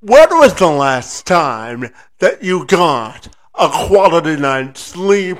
When was the last time that you got a quality night's sleep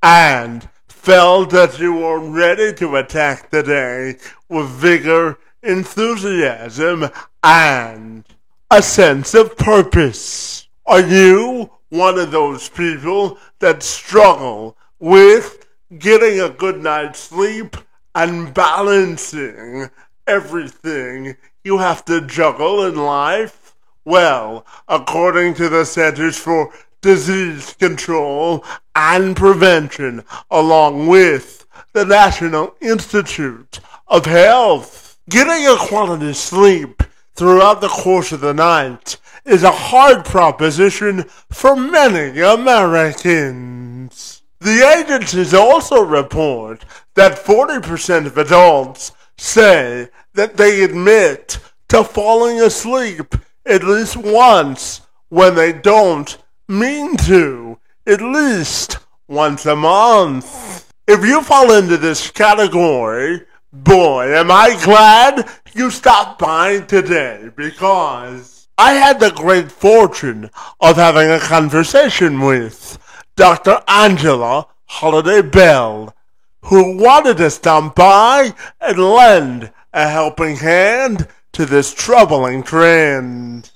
and felt that you were ready to attack the day with vigor, enthusiasm, and a sense of purpose? Are you one of those people that struggle with getting a good night's sleep and balancing everything you have to juggle in life? Well, according to the Centers for Disease Control and Prevention, along with the National Institute of Health, getting a quality sleep throughout the course of the night is a hard proposition for many Americans. The agencies also report that 40% of adults say that they admit to falling asleep at least once when they don't mean to, at least once a month. If you fall into this category, boy, am I glad you stopped by today, because I had the great fortune of having a conversation with Dr. Angela Holiday Bell, who wanted to stop by and lend a helping hand to this troubling trend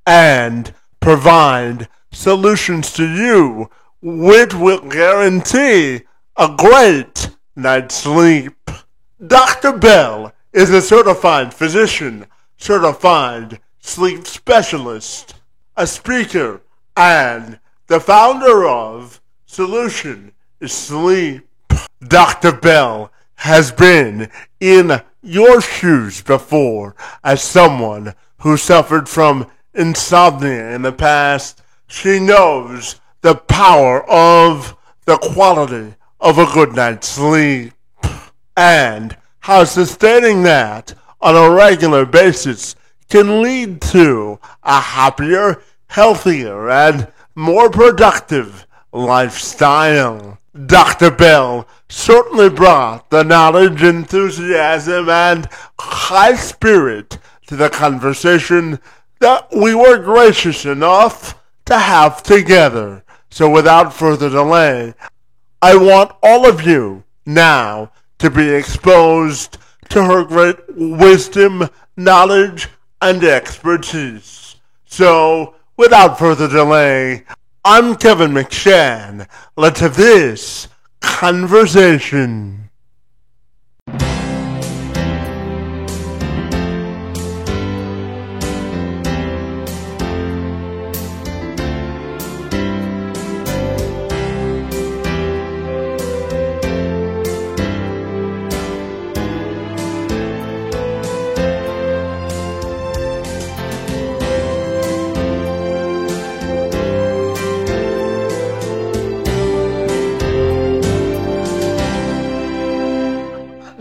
and provide solutions to you which will guarantee a great night's sleep. Dr. Bell is a certified physician, certified sleep specialist, a speaker, and the founder of Solution is Sleep. Dr. Bell has been in your shoes before as someone who suffered from insomnia in the past. She knows the power of the quality of a good night's sleep and how sustaining that on a regular basis can lead to a happier, healthier, and more productive lifestyle. Dr. Bell certainly brought the knowledge, enthusiasm, and high spirit to the conversation that we were gracious enough to have together. So without further delay, I want all of you now to be exposed to her great wisdom, knowledge, and expertise. So, without further delay, I'm Kevin McShann. Let's have this conversation.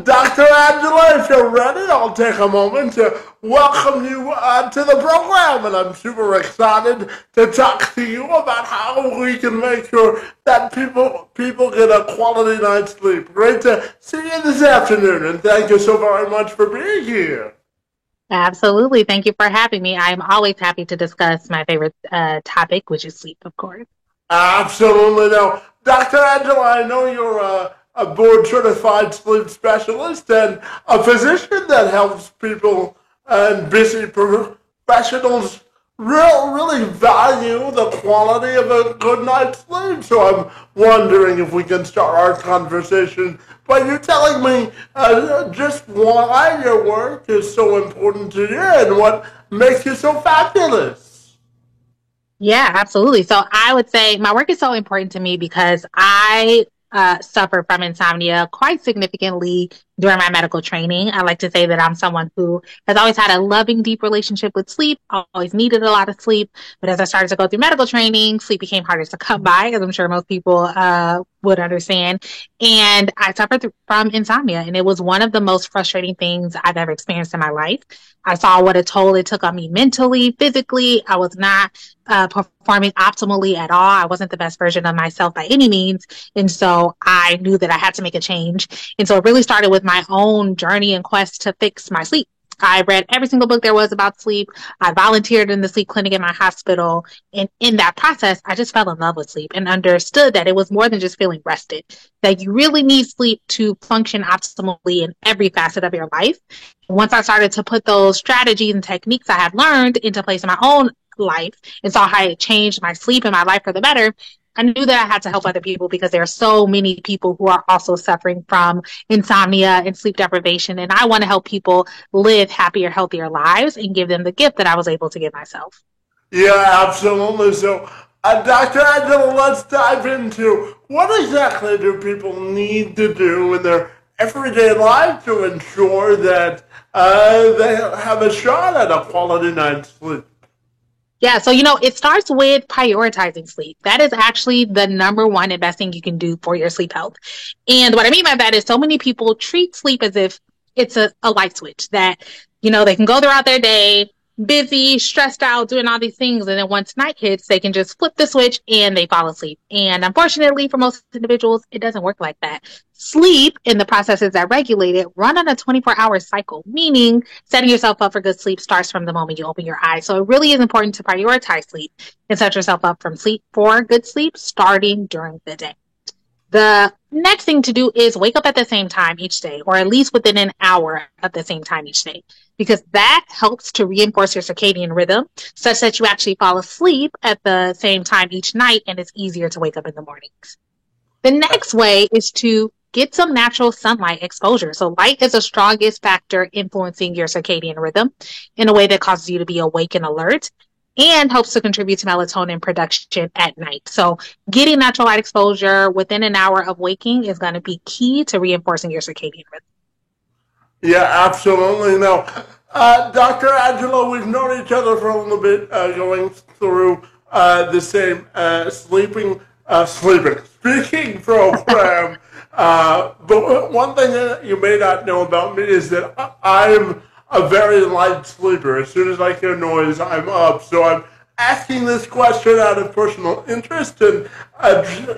Dr. Angela, if you're ready, I'll take a moment to welcome you to the program, and I'm super excited to talk to you about how we can make sure that people get a quality night's sleep. Great to see you this afternoon, and thank you so very much for being here. Absolutely. Thank you for having me. I'm always happy to discuss my favorite topic, which is sleep, of course. Absolutely. Now, Dr. Angela, I know you're a board certified sleep specialist and a physician that helps people and busy professionals really value the quality of a good night's sleep. So I'm wondering if we can start our conversation by you telling me just why your work is so important to you and what makes you so fabulous. Yeah, absolutely. So I would say my work is so important to me because I suffer from insomnia quite significantly during my medical training. I like to say that I'm someone who has always had a loving, deep relationship with sleep, always needed a lot of sleep. But as I started to go through medical training, sleep became harder to come by, as I'm sure most people would understand. And I suffered from insomnia, and it was one of the most frustrating things I've ever experienced in my life. I saw what a toll it took on me mentally, physically. I was not performing optimally at all. I wasn't the best version of myself by any means. And so I knew that I had to make a change. And so it really started with my own journey and quest to fix my sleep. I read every single book there was about sleep. I volunteered in the sleep clinic in my hospital. And in that process, I just fell in love with sleep and understood that it was more than just feeling rested, that you really need sleep to function optimally in every facet of your life. Once I started to put those strategies and techniques I had learned into place in my own life and saw how it changed my sleep and my life for the better, I knew that I had to help other people because there are so many people who are also suffering from insomnia and sleep deprivation. And I want to help people live happier, healthier lives and give them the gift that I was able to give myself. Yeah, absolutely. So, Dr. Angela, let's dive into what exactly do people need to do in their everyday life to ensure that they have a shot at a quality night's sleep? Yeah, so it starts with prioritizing sleep. That is actually the number one and best thing you can do for your sleep health. And what I mean by that is so many people treat sleep as if it's a light switch that, they can go throughout their day, busy, stressed out, doing all these things. And then once night hits, they can just flip the switch and they fall asleep. And unfortunately, for most individuals, it doesn't work like that. Sleep and the processes that regulate it run on a 24-hour cycle, meaning setting yourself up for good sleep starts from the moment you open your eyes. So it really is important to prioritize sleep and set yourself up for good sleep starting during the day. The next thing to do is wake up at the same time each day, or at least within an hour at the same time each day, because that helps to reinforce your circadian rhythm such that you actually fall asleep at the same time each night and it's easier to wake up in the mornings. The next way is to get some natural sunlight exposure. So light is the strongest factor influencing your circadian rhythm in a way that causes you to be awake and alert, and helps to contribute to melatonin production at night. So getting natural light exposure within an hour of waking is going to be key to reinforcing your circadian rhythm. Yeah, absolutely. Now, Dr. Angela, we've known each other for a little bit, going through the same speaking program. But one thing that you may not know about me is that I'm a very light sleeper. As soon as I hear noise, I'm up. So I'm asking this question out of personal interest, and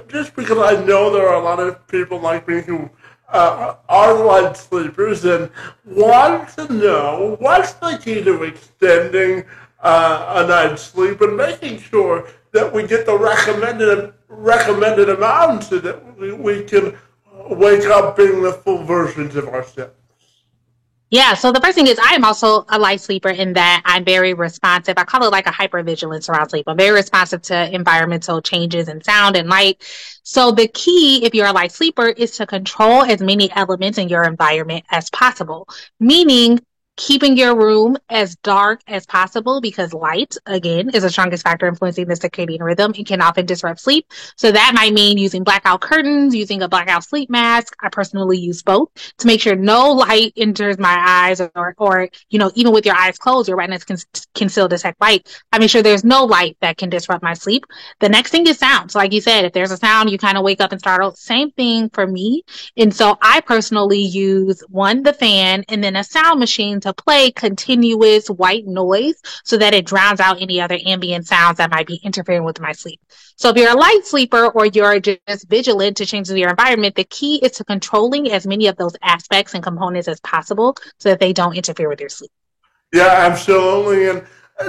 just because I know there are a lot of people like me who are light sleepers and want to know what's the key to extending a night's sleep and making sure that we get the recommended amount so that we can wake up being the full versions of ourselves. Yeah, so the first thing is I am also a light sleeper in that I'm very responsive. I call it like a hypervigilance around sleep. I'm very responsive to environmental changes in sound and light. So the key, if you're a light sleeper, is to control as many elements in your environment as possible, meaning keeping your room as dark as possible, because light, again, is the strongest factor influencing the circadian rhythm. It can often disrupt sleep. So that might mean using blackout curtains, using a blackout sleep mask. I personally use both to make sure no light enters my eyes, or even with your eyes closed, your retinas can still detect light. I make sure there's no light that can disrupt my sleep. The next thing is sound. So like you said, if there's a sound, you kind of wake up and startle. Same thing for me. And so I personally use the fan, and then a sound machine to play continuous white noise so that it drowns out any other ambient sounds that might be interfering with my sleep. So if you're a light sleeper or you're just vigilant to changes in your environment, the key is to controlling as many of those aspects and components as possible so that they don't interfere with your sleep. Yeah, absolutely. And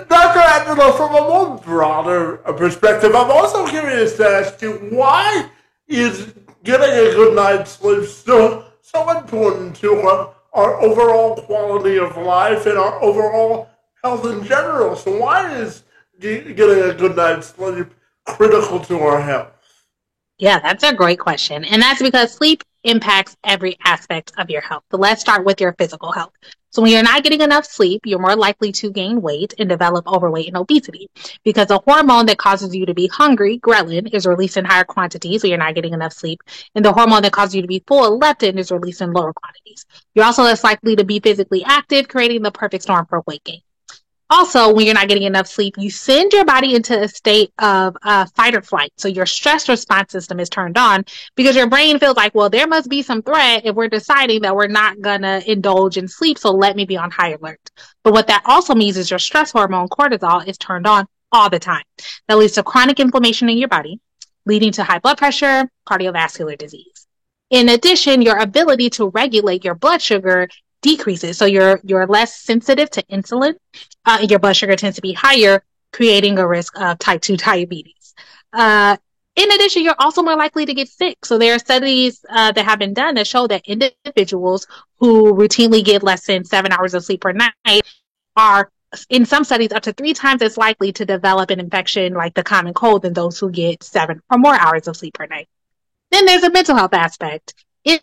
Dr. Angela, from a more broader perspective, I'm also curious to ask you, why is getting a good night's sleep so important to our overall quality of life and our overall health in general? So why is getting a good night's sleep critical to our health? Yeah, that's a great question. And that's because sleep impacts every aspect of your health. So let's start with your physical health. So when you're not getting enough sleep, you're more likely to gain weight and develop overweight and obesity, because a hormone that causes you to be hungry, ghrelin, is released in higher quantities when you're not getting enough sleep. And the hormone that causes you to be full, leptin, is released in lower quantities. You're also less likely to be physically active, creating the perfect storm for weight gain. Also, when you're not getting enough sleep, you send your body into a state of fight or flight. So your stress response system is turned on because your brain feels like, well, there must be some threat if we're deciding that we're not going to indulge in sleep. So let me be on high alert. But what that also means is your stress hormone, cortisol, is turned on all the time. That leads to chronic inflammation in your body, leading to high blood pressure, cardiovascular disease. In addition, your ability to regulate your blood sugar decreases. So you're less sensitive to insulin, and your blood sugar tends to be higher, creating a risk of type 2 diabetes. Uh, in addition, you're also more likely to get sick. So there are studies that have been done that show that individuals who routinely get less than 7 hours of sleep per night are, in some studies, up to 3 times as likely to develop an infection like the common cold than those who get 7 or more hours of sleep per night. Then there's a mental health aspect.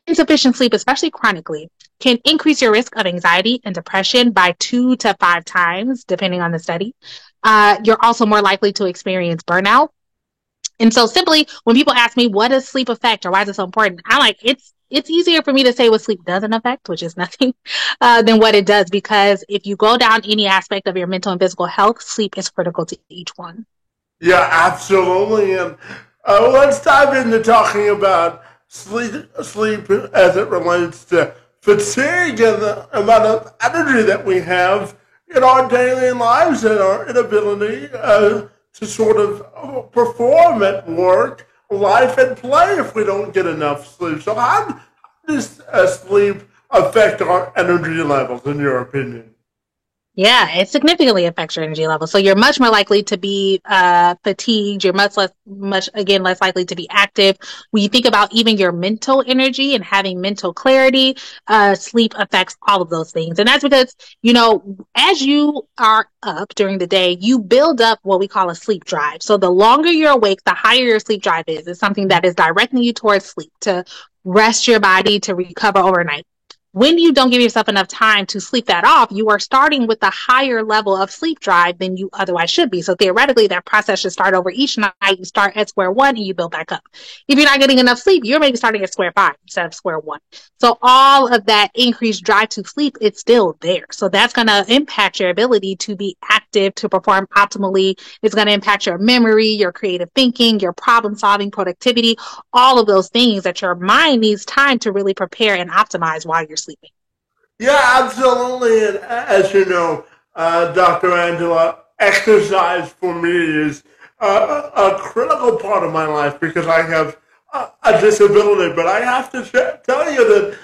Insufficient sleep, especially chronically, can increase your risk of anxiety and depression by 2 to 5 times, depending on the study. You're also more likely to experience burnout. And so simply when people ask me, what does sleep affect or why is it so important? I'm like, it's easier for me to say what sleep doesn't affect, which is nothing, than what it does. Because if you go down any aspect of your mental and physical health, sleep is critical to each one. Yeah, absolutely. And let's dive into talking about sleep as it relates to fatigue and the amount of energy that we have in our daily lives and our inability to sort of perform at work, life, and play if we don't get enough sleep. So, how does sleep affect our energy levels, in your opinion? Yeah, it significantly affects your energy level. So you're much more likely to be fatigued. You're much again, less likely to be active. When you think about even your mental energy and having mental clarity, sleep affects all of those things. And that's because, as you are up during the day, you build up what we call a sleep drive. So the longer you're awake, the higher your sleep drive is. It's something that is directing you towards sleep, to rest your body, to recover overnight. When you don't give yourself enough time to sleep that off, you are starting with a higher level of sleep drive than you otherwise should be. So theoretically, that process should start over each night. You start at square one and you build back up. If you're not getting enough sleep, you're maybe starting at square five instead of square one. So all of that increased drive to sleep, it's still there. So that's going to impact your ability to be active, to perform optimally. It's going to impact your memory, your creative thinking, your problem solving, productivity, all of those things that your mind needs time to really prepare and optimize while you're sleeping. Yeah, absolutely. And as you know, Dr. Angela, exercise for me is a critical part of my life because I have a disability. But I have to tell you that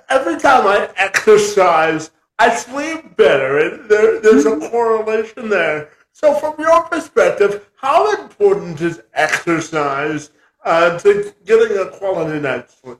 every time I exercise, I sleep better. There's a correlation there. So, from your perspective, how important is exercise to getting a quality night's sleep?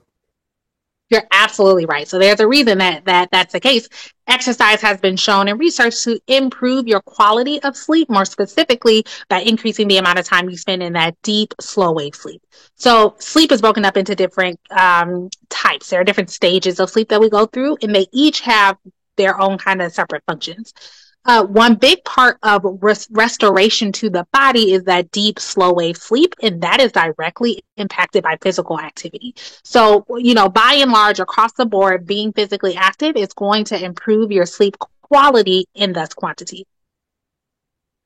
You're absolutely right. So there's a reason that's the case. Exercise has been shown in research to improve your quality of sleep, more specifically by increasing the amount of time you spend in that deep, slow wave sleep. So sleep is broken up into different types. There are different stages of sleep that we go through, and they each have their own kind of separate functions. One big part of restoration to the body is that deep, slow wave sleep, and that is directly impacted by physical activity. So, by and large, across the board, being physically active is going to improve your sleep quality and thus quantity.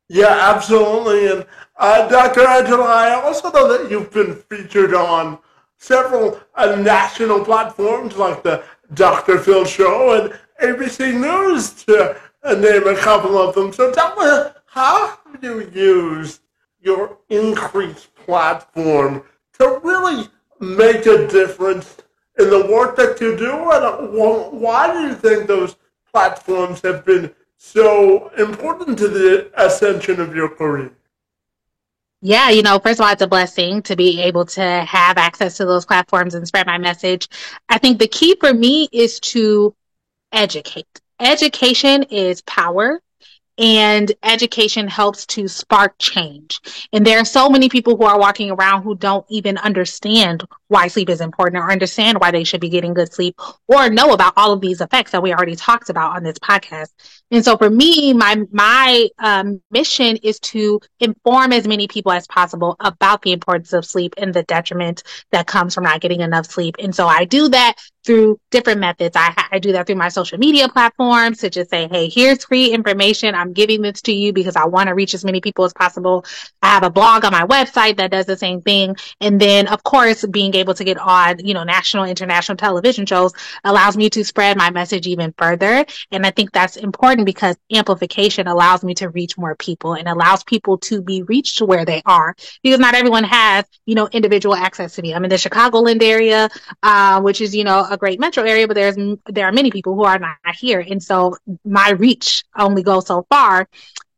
Yeah, absolutely. And Dr. Angela, I also know that you've been featured on several national platforms like the Dr. Phil Show and ABC News, to name a couple of them. So tell me, how do you use your increased platform to really make a difference in the work that you do? And why do you think those platforms have been so important to the ascension of your career? Yeah, first of all, it's a blessing to be able to have access to those platforms and spread my message. I think the key for me is to educate. Education is power. And education helps to spark change. And there are so many people who are walking around who don't even understand why sleep is important or understand why they should be getting good sleep or know about all of these effects that we already talked about on this podcast. And so for me, my mission is to inform as many people as possible about the importance of sleep and the detriment that comes from not getting enough sleep. And so I do that through different methods. I do that through my social media platforms to just say, hey, here's free information. I'm giving this to you because I want to reach as many people as possible. I have a blog on my website that does the same thing. And then, of course, being able to get on, national, international television shows allows me to spread my message even further. And I think that's important important because amplification allows me to reach more people and allows people to be reached where they are, because not everyone has, individual access to me. I'm in the Chicagoland area, which is, a great metro area, but there are many people who are not here. And so my reach only goes so far.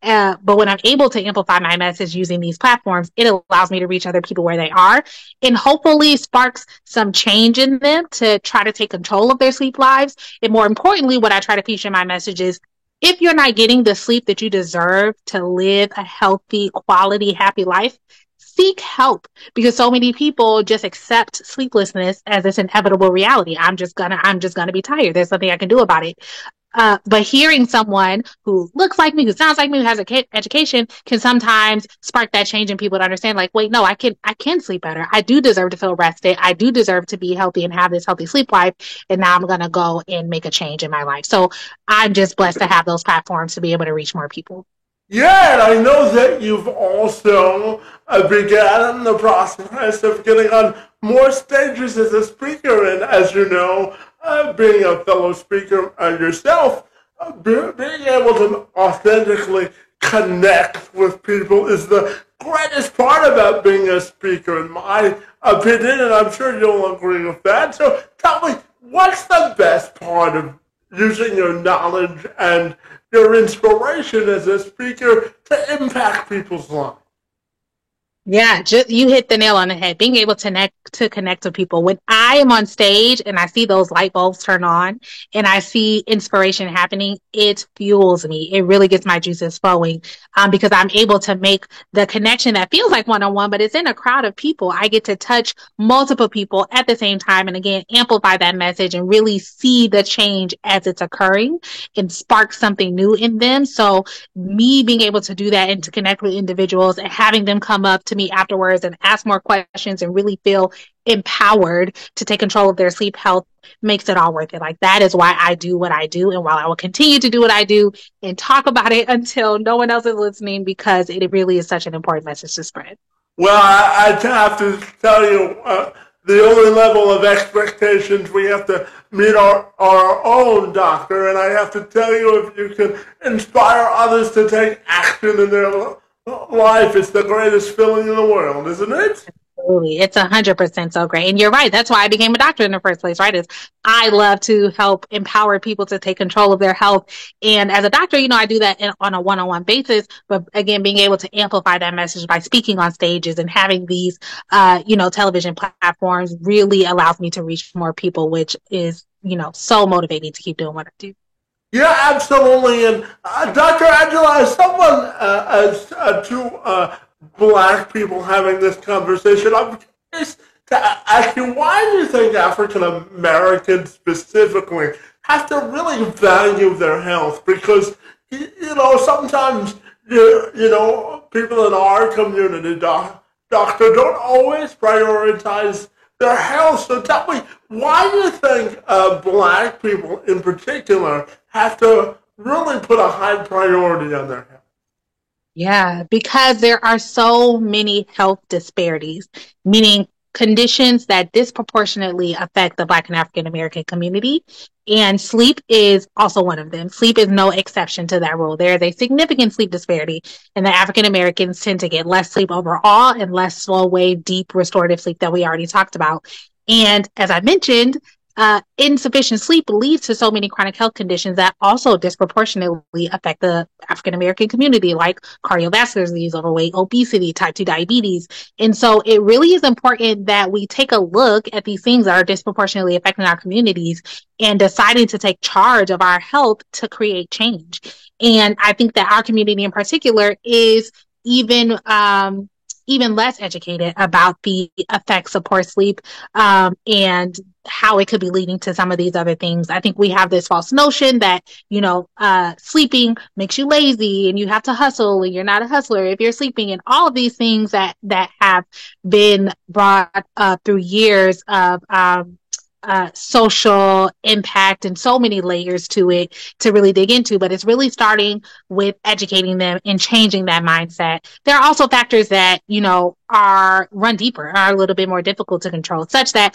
But when I'm able to amplify my message using these platforms, it allows me to reach other people where they are and hopefully sparks some change in them to try to take control of their sleep lives. And more importantly, what I try to teach in my message is, if you're not getting the sleep that you deserve to live a healthy, quality, happy life, seek help, because so many people just accept sleeplessness as this inevitable reality. I'm just gonna be tired. There's nothing I can do about it. But hearing someone who looks like me, who sounds like me, who has education, can sometimes spark that change in people to understand, like, wait, no, I can sleep better. I do deserve to feel rested. I do deserve to be healthy and have this healthy sleep life. And now I'm going to go and make a change in my life. So I'm just blessed to have those platforms to be able to reach more people. Yeah, and I know that you've also began the process of getting on more stages as a speaker, and as you know, being a fellow speaker yourself, being able to authentically connect with people is the greatest part about being a speaker, in my opinion, and I'm sure you'll agree with that. So tell me, what's the best part of using your knowledge and your inspiration as a speaker to impact people's lives? Yeah, you hit the nail on the head. Being able to connect with people. When I am on stage and I see those light bulbs turn on and I see inspiration happening, it fuels me. It really gets my juices flowing, because I'm able to make the connection that feels like one-on-one, but it's in a crowd of people. I get to touch multiple people at the same time, and again, amplify that message and really see the change as it's occurring and spark something new in them. So me being able to do that and to connect with individuals and having them come up to me afterwards and ask more questions and really feel empowered to take control of their sleep health makes it all worth it. Like, that is why I do what I do, and while I will continue to do what I do and talk about it until no one else is listening, because it really is such an important message to spread. Well, I have to tell you, the only level of expectations we have to meet our own, doctor, and I have to tell you, if you can inspire others to take action in their life, it's the greatest feeling in the world, isn't it? Absolutely. It's 100% so great. And you're right. That's why I became a doctor in the first place, right? Is I love to help empower people to take control of their health. And as a doctor, I do that on a one-on-one basis. But again, being able to amplify that message by speaking on stages and having these, television platforms really allows me to reach more people, which is, so motivating to keep doing what I do. Yeah, absolutely. And Dr. Angela, as someone, as two black people having this conversation, I'm curious to ask you, why do you think African Americans specifically have to really value their health? Because, sometimes, people in our community, doctor, don't always prioritize their health. So tell me, why do you think black people in particular have to really put a high priority on their health? Yeah, because there are so many health disparities, meaning conditions that disproportionately affect the Black and African American community. And sleep is also one of them. Sleep is no exception to that rule. There is a significant sleep disparity, and the African Americans tend to get less sleep overall and less slow wave, deep restorative sleep that we already talked about. And as I mentioned, insufficient sleep leads to so many chronic health conditions that also disproportionately affect the African American community, like cardiovascular disease, overweight, obesity, type 2 diabetes. And so it really is important that we take a look at these things that are disproportionately affecting our communities and deciding to take charge of our health to create change. And I think that our community in particular is even less educated about the effects of poor sleep, and how it could be leading to some of these other things. I think we have this false notion that, sleeping makes you lazy and you have to hustle and you're not a hustler if you're sleeping, and all of these things that have been brought up through years of social impact and so many layers to it to really dig into. But it's really starting with educating them and changing that mindset. There are also factors that, are run deeper, are a little bit more difficult to control, such that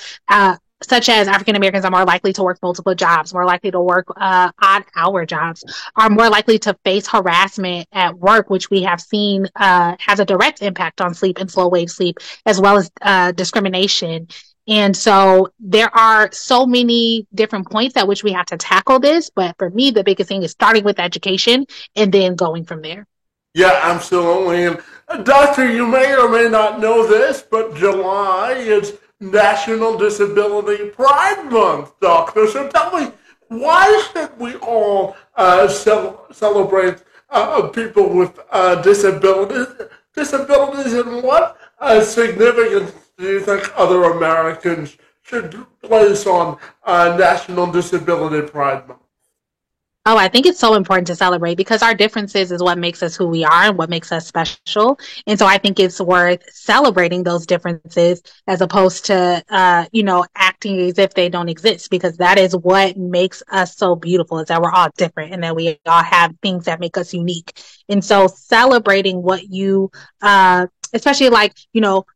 such as African Americans are more likely to work multiple jobs, more likely to work odd hour jobs, are more likely to face harassment at work, which we have seen has a direct impact on sleep and slow wave sleep, as well as discrimination. And so there are so many different points at which we have to tackle this. But for me, the biggest thing is starting with education and then going from there. Yeah, absolutely. And Doctor, you may or may not know this, but July is National Disability Pride Month, Doctor. So tell me, why should we all celebrate people with disabilities, and what significance do you think other Americans should place on National Disability Pride Month? Oh, I think it's so important to celebrate because our differences is what makes us who we are and what makes us special. And so I think it's worth celebrating those differences as opposed to, acting as if they don't exist, because that is what makes us so beautiful, is that we're all different and that we all have things that make us unique. And so celebrating what you, especially like,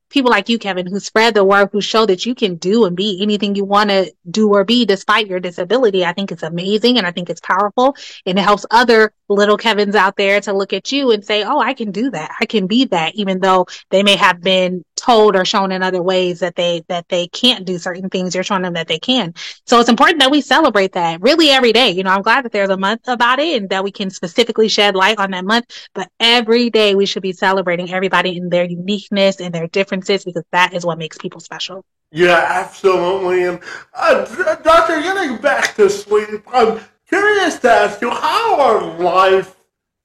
people like you, Kevin, who spread the word, who show that you can do and be anything you want to do or be despite your disability. I think it's amazing and I think it's powerful. And it helps other little Kevins out there to look at you and say, oh, I can do that. I can be that, even though they may have been told or shown in other ways that they can't do certain things. You're showing them that they can. So it's important that we celebrate that really every day. I'm glad that there's a month about it and that we can specifically shed light on that month. But every day we should be celebrating everybody in their uniqueness and their differences, because that is what makes people special. Yeah, absolutely. And Doctor, getting back to sleep, I'm curious to ask you, how are life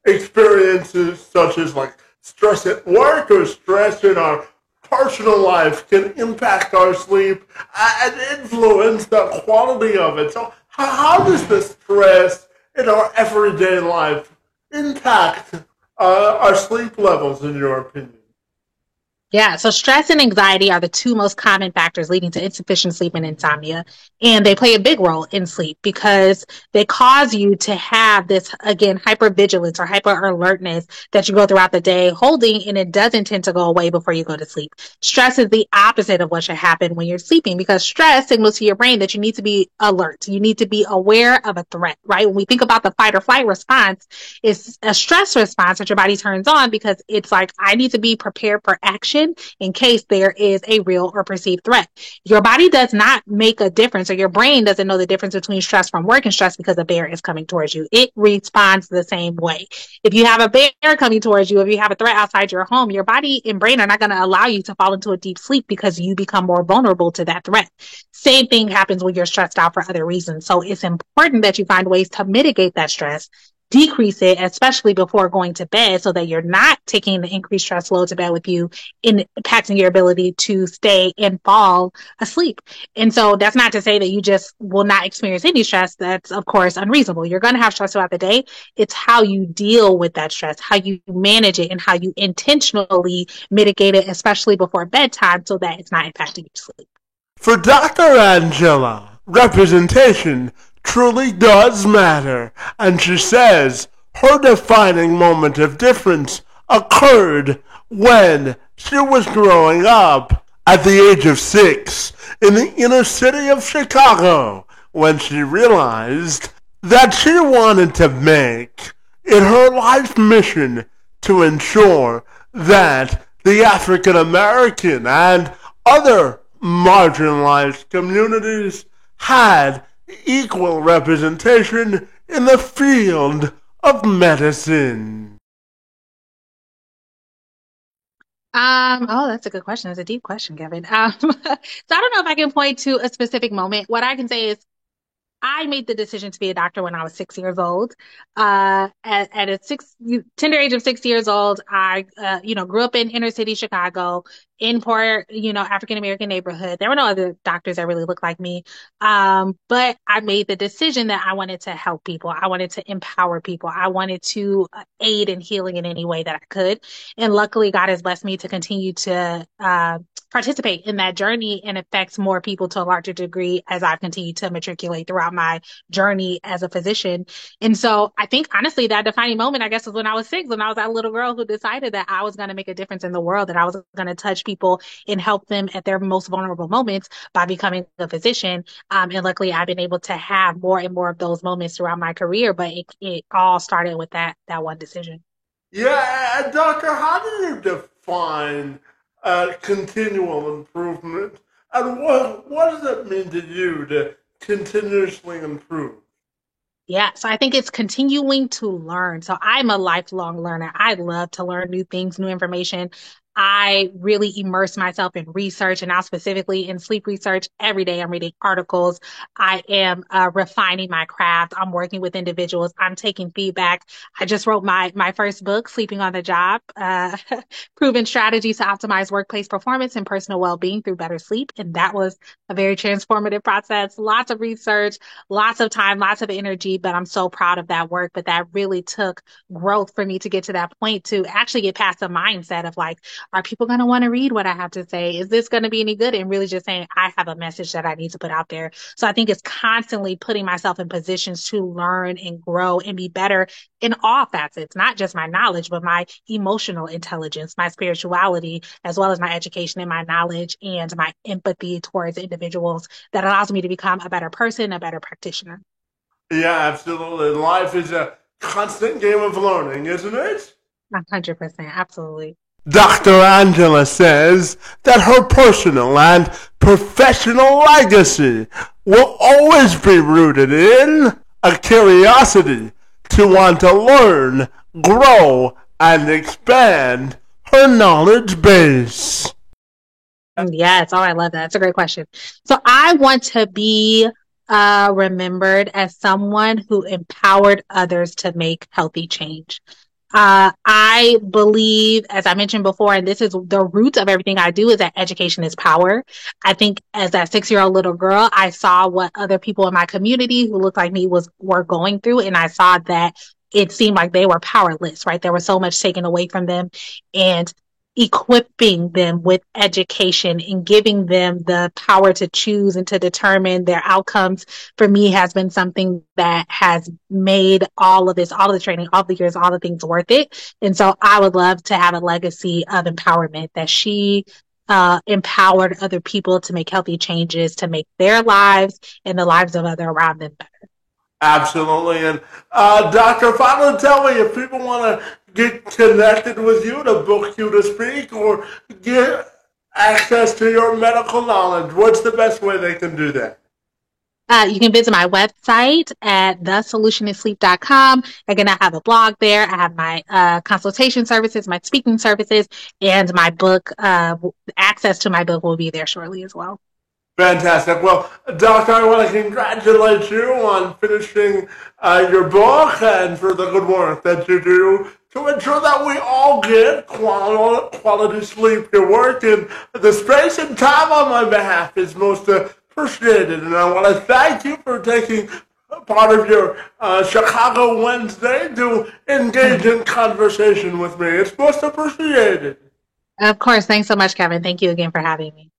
experiences such as like stress at work or stress in our personal life can impact our sleep and influence the quality of it? So how does the stress in our everyday life impact our sleep levels, in your opinion? Yeah, so stress and anxiety are the two most common factors leading to insufficient sleep and insomnia. And they play a big role in sleep because they cause you to have this, again, hypervigilance or hyper alertness that you go throughout the day holding, and it doesn't tend to go away before you go to sleep. Stress is the opposite of what should happen when you're sleeping, because stress signals to your brain that you need to be alert. You need to be aware of a threat, right? When we think about the fight or flight response, it's a stress response that your body turns on because it's like, I need to be prepared for action in case there is a real or perceived threat. Your body does not make a difference, or your brain doesn't know the difference between stress from work and stress because a bear is coming towards you. It responds the same way. If you have a bear coming towards you, if you have a threat outside your home, your body and brain are not going to allow you to fall into a deep sleep because you become more vulnerable to that threat. Same thing happens when you're stressed out for other reasons. So it's important that you find ways to mitigate that stress, decrease it, especially before going to bed, so that you're not taking the increased stress load to bed with you and impacting your ability to stay and fall asleep. And so that's not to say that you just will not experience any stress. That's, of course, unreasonable. You're going to have stress throughout the day. It's how you deal with that stress, how you manage it, and how you intentionally mitigate it, especially before bedtime, so that it's not impacting your sleep. For Dr. Angela, representation truly does matter, and she says her defining moment of difference occurred when she was growing up at the age of 6 in the inner city of Chicago, when she realized that she wanted to make it her life mission to ensure that the African American and other marginalized communities had equal representation in the field of medicine. Oh, that's a good question. That's a deep question, Kevin. So I don't know if I can point to a specific moment. What I can say is I made the decision to be a doctor when I was 6 years old. At a tender age of 6 years old, I, grew up in inner city Chicago, in poor, African American neighborhood. There were no other doctors that really looked like me. But I made the decision that I wanted to help people. I wanted to empower people. I wanted to aid in healing in any way that I could. And luckily, God has blessed me to continue to participate in that journey and affects more people to a larger degree as I've continued to matriculate throughout my journey as a physician. And so I think honestly that defining moment, I guess, was when I was 6, when I was that little girl who decided that I was going to make a difference in the world, that I was going to touch people and help them at their most vulnerable moments by becoming a physician. And luckily I've been able to have more and more of those moments throughout my career, but it all started with that one decision. Yeah, and Doctor, how do you define continual improvement? And what does it mean to you to continuously improve? Yeah, so I think it's continuing to learn. So I'm a lifelong learner. I love to learn new things, new information. I really immerse myself in research and now specifically in sleep research. Every day I'm reading articles. I am refining my craft. I'm working with individuals. I'm taking feedback. I just wrote my first book, Sleeping on the Job, Proven Strategies to Optimize Workplace Performance and Personal Well-Being Through Better Sleep. And that was a very transformative process. Lots of research, lots of time, lots of energy, but I'm so proud of that work. But that really took growth for me to get to that point to actually get past the mindset of like, are people going to want to read what I have to say? Is this going to be any good? And really just saying, I have a message that I need to put out there. So I think it's constantly putting myself in positions to learn and grow and be better in all facets, not just my knowledge, but my emotional intelligence, my spirituality, as well as my education and my knowledge and my empathy towards individuals that allows me to become a better person, a better practitioner. Yeah, absolutely. Life is a constant game of learning, isn't it? 100%. Absolutely. Dr. Angela says that her personal and professional legacy will always be rooted in a curiosity to want to learn, grow, and expand her knowledge base. Yes. Oh, I love that. That's a great question. So I want to be remembered as someone who empowered others to make healthy change. I believe, as I mentioned before, and this is the root of everything I do, is that education is power. I think as that 6-year-old little girl, I saw what other people in my community who looked like me were going through, and I saw that it seemed like they were powerless, right? There was so much taken away from them, and equipping them with education and giving them the power to choose and to determine their outcomes for me has been something that has made all of this, all of the training, all the years, all the things worth it. And so I would love to have a legacy of empowerment that she empowered other people to make healthy changes, to make their lives and the lives of others around them better. Absolutely. And Dr. Finally, tell me if people want to get connected with you, to book you to speak, or get access to your medical knowledge, what's the best way they can do that? You can visit my website at thesolutionisleep.com. Again, I have a blog there. I have my consultation services, my speaking services, and my book. Access to my book will be there shortly as well. Fantastic. Well, Doctor, I want to congratulate you on finishing your book and for the good work that you do to ensure that we all get quality sleep. Your work in the space and time on my behalf is most appreciated, and I want to thank you for taking part of your Chicago Wednesday to engage in conversation with me. It's most appreciated. Of course. Thanks so much, Kevin. Thank you again for having me.